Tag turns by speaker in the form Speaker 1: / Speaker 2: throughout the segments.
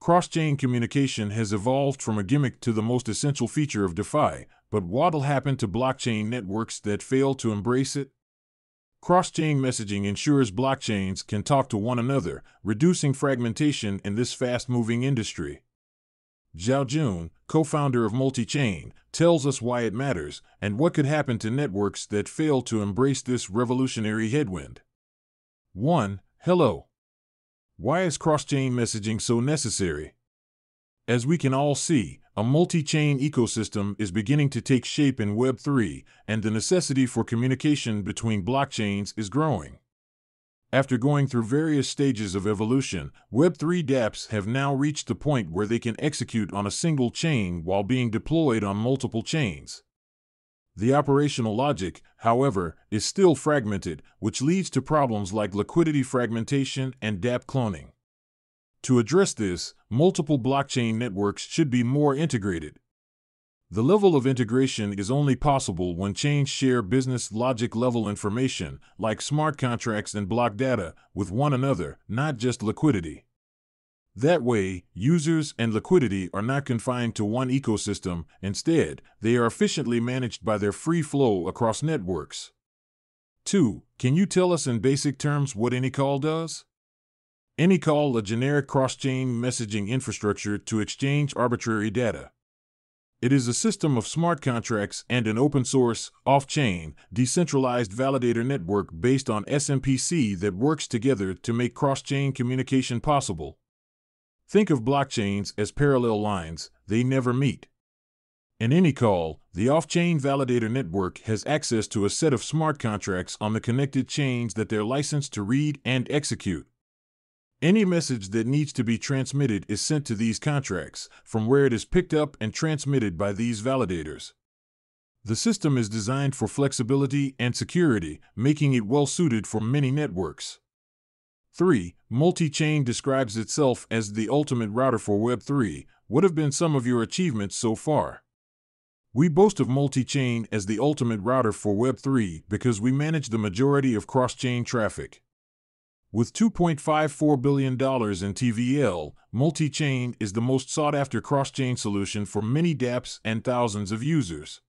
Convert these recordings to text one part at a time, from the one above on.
Speaker 1: Cross-chain communication has evolved from a gimmick to the most essential feature of DeFi, but what'll happen to blockchain networks that fail to embrace it? Cross-chain messaging ensures blockchains can talk to one another, reducing fragmentation in this fast-moving industry. Zhao Jun, co-founder of Multi-Chain, tells us why it matters and what could happen to networks that fail to embrace this revolutionary headwind. 1. Hello. Why is cross-chain messaging so necessary? As we can all see, a multi-chain ecosystem is beginning to take shape in Web3, and the necessity for communication between blockchains is growing. After going through various stages of evolution, Web3 dApps have now reached the point where they can execute on a single chain while being deployed on multiple chains. The operational logic, however, is still fragmented, which leads to problems like liquidity fragmentation and dApp cloning. To address this, multiple blockchain networks should be more integrated. The level of integration is only possible when chains share business logic level information, like smart contracts and block data, with one another, not just liquidity. That way, users and liquidity are not confined to one ecosystem. Instead, they are efficiently managed by their free flow across networks. 2. Can you tell us in basic terms what AnyCall does? AnyCall, a generic cross-chain messaging infrastructure to exchange arbitrary data. It is a system of smart contracts and an open-source, off-chain, decentralized validator network based on SMPC that works together to make cross-chain communication possible. Think of blockchains as parallel lines, they never meet. In AnyCall, the off-chain validator network has access to a set of smart contracts on the connected chains that they're licensed to read and execute. Any message that needs to be transmitted is sent to these contracts, from where it is picked up and transmitted by these validators. The system is designed for flexibility and security, making it well-suited for many networks. 3. Multi-chain describes itself as the ultimate router for Web3. What have been some of your achievements so far? We boast of multi-chain as the ultimate router for Web3 because we manage the majority of cross-chain traffic. With $2.54 billion in TVL, multi-chain is the most sought-after cross-chain solution for many dApps and thousands of users.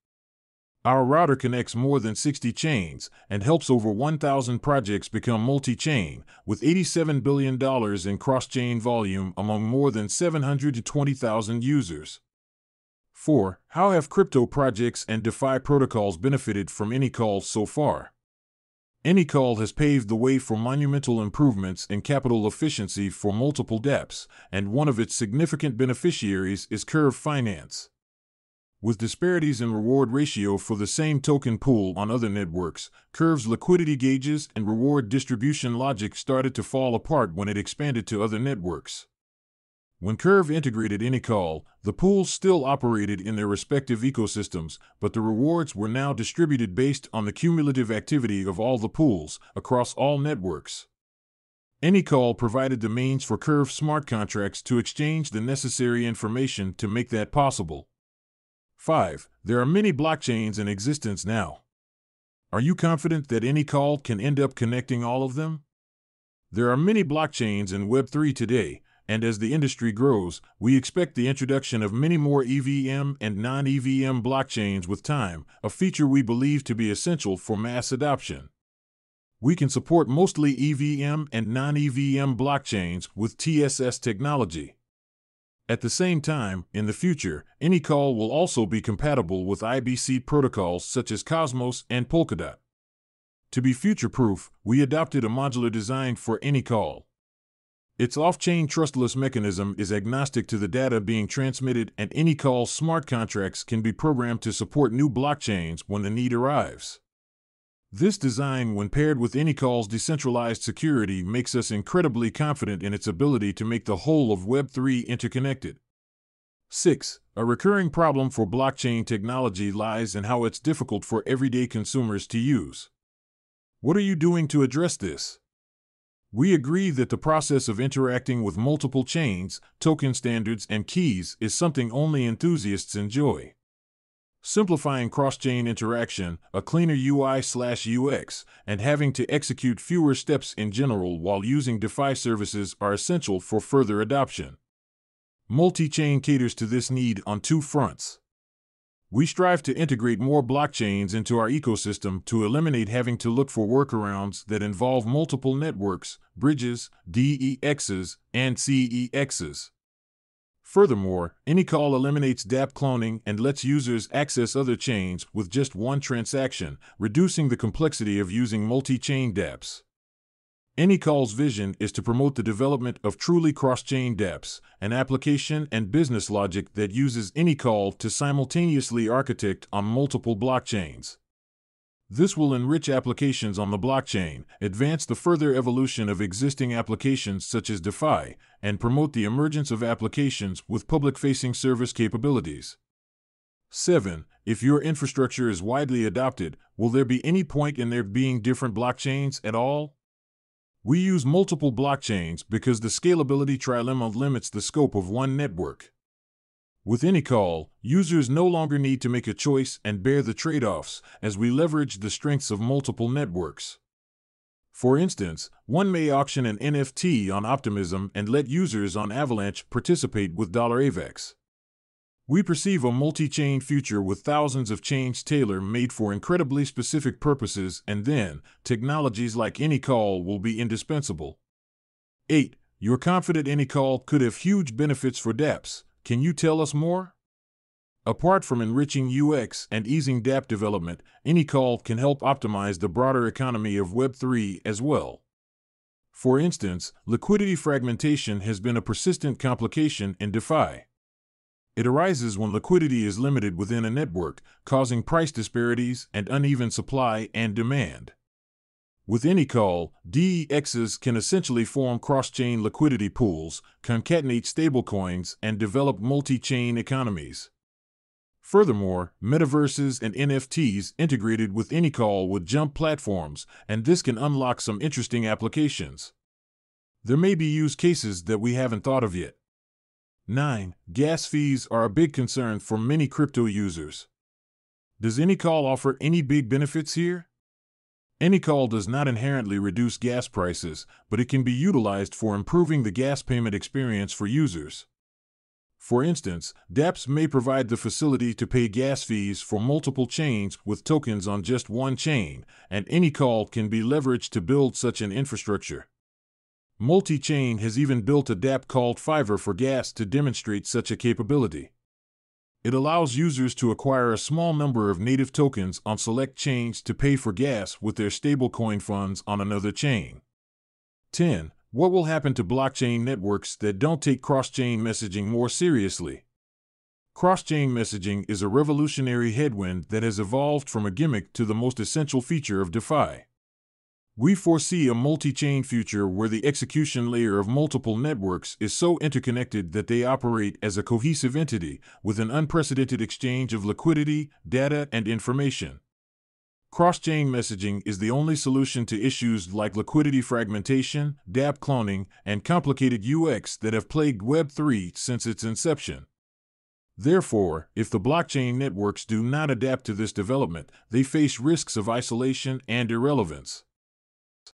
Speaker 1: Our router connects more than 60 chains and helps over 1,000 projects become multi-chain, with $87 billion in cross-chain volume among more than 720,000 users. 4. How have crypto projects and DeFi protocols benefited from AnyCall so far? AnyCall has paved the way for monumental improvements in capital efficiency for multiple dApps, and one of its significant beneficiaries is Curve Finance. With disparities in reward ratio for the same token pool on other networks, Curve's liquidity gauges and reward distribution logic started to fall apart when it expanded to other networks. When Curve integrated AnyCall, the pools still operated in their respective ecosystems, but the rewards were now distributed based on the cumulative activity of all the pools across all networks. AnyCall provided the means for Curve smart contracts to exchange the necessary information to make that possible. 5. There are many blockchains in existence now. Are you confident that AnyCall can end up connecting all of them? There are many blockchains in Web3 today, and as the industry grows, we expect the introduction of many more EVM and non-EVM blockchains with time, a feature we believe to be essential for mass adoption. We can support mostly EVM and non-EVM blockchains with TSS technology. At the same time, in the future, AnyCall will also be compatible with IBC protocols such as Cosmos and Polkadot. To be future-proof, we adopted a modular design for AnyCall. Its off-chain trustless mechanism is agnostic to the data being transmitted, and AnyCall smart contracts can be programmed to support new blockchains when the need arrives. This design, when paired with AnyCall's decentralized security, makes us incredibly confident in its ability to make the whole of Web3 interconnected. 6. A recurring problem for blockchain technology lies in how it's difficult for everyday consumers to use. What are you doing to address this? We agree that the process of interacting with multiple chains, token standards, and keys is something only enthusiasts enjoy. Simplifying cross-chain interaction, a cleaner UI/UX, and having to execute fewer steps in general while using DeFi services are essential for further adoption. Multi-chain caters to this need on two fronts. We strive to integrate more blockchains into our ecosystem to eliminate having to look for workarounds that involve multiple networks, bridges, DEXs, and CEXs. Furthermore, AnyCall eliminates dApp cloning and lets users access other chains with just one transaction, reducing the complexity of using multi-chain dApps. AnyCall's vision is to promote the development of truly cross-chain dApps, an application and business logic that uses AnyCall to simultaneously architect on multiple blockchains. This will enrich applications on the blockchain, advance the further evolution of existing applications such as DeFi, and promote the emergence of applications with public-facing service capabilities. 7. If your infrastructure is widely adopted, will there be any point in there being different blockchains at all? We use multiple blockchains because the scalability trilemma limits the scope of one network. With AnyCall, users no longer need to make a choice and bear the trade-offs as we leverage the strengths of multiple networks. For instance, one may auction an NFT on Optimism and let users on Avalanche participate with $AVAX. We perceive a multi-chain future with thousands of chains tailor-made for incredibly specific purposes, and then, technologies like AnyCall will be indispensable. 8. You're confident AnyCall could have huge benefits for dApps. Can you tell us more? Apart from enriching UX and easing dApp development, AnyCall can help optimize the broader economy of Web3 as well. For instance, liquidity fragmentation has been a persistent complication in DeFi. It arises when liquidity is limited within a network, causing price disparities and uneven supply and demand. With AnyCall, DEXs can essentially form cross-chain liquidity pools, concatenate stablecoins, and develop multi-chain economies. Furthermore, metaverses and NFTs integrated with AnyCall would jump platforms, and this can unlock some interesting applications. There may be use cases that we haven't thought of yet. 9. Gas fees are a big concern for many crypto users. Does AnyCall offer any big benefits here? AnyCall does not inherently reduce gas prices, but it can be utilized for improving the gas payment experience for users. For instance, dApps may provide the facility to pay gas fees for multiple chains with tokens on just one chain, and AnyCall can be leveraged to build such an infrastructure. Multi-Chain has even built a dApp called Fiverr for gas to demonstrate such a capability. It allows users to acquire a small number of native tokens on select chains to pay for gas with their stablecoin funds on another chain. 10. What will happen to blockchain networks that don't take cross-chain messaging more seriously? Cross-chain messaging is a revolutionary headwind that has evolved from a gimmick to the most essential feature of DeFi. We foresee a multi-chain future where the execution layer of multiple networks is so interconnected that they operate as a cohesive entity with an unprecedented exchange of liquidity, data, and information. Cross-chain messaging is the only solution to issues like liquidity fragmentation, dApp cloning, and complicated UX that have plagued Web3 since its inception. Therefore, if the blockchain networks do not adapt to this development, they face risks of isolation and irrelevance.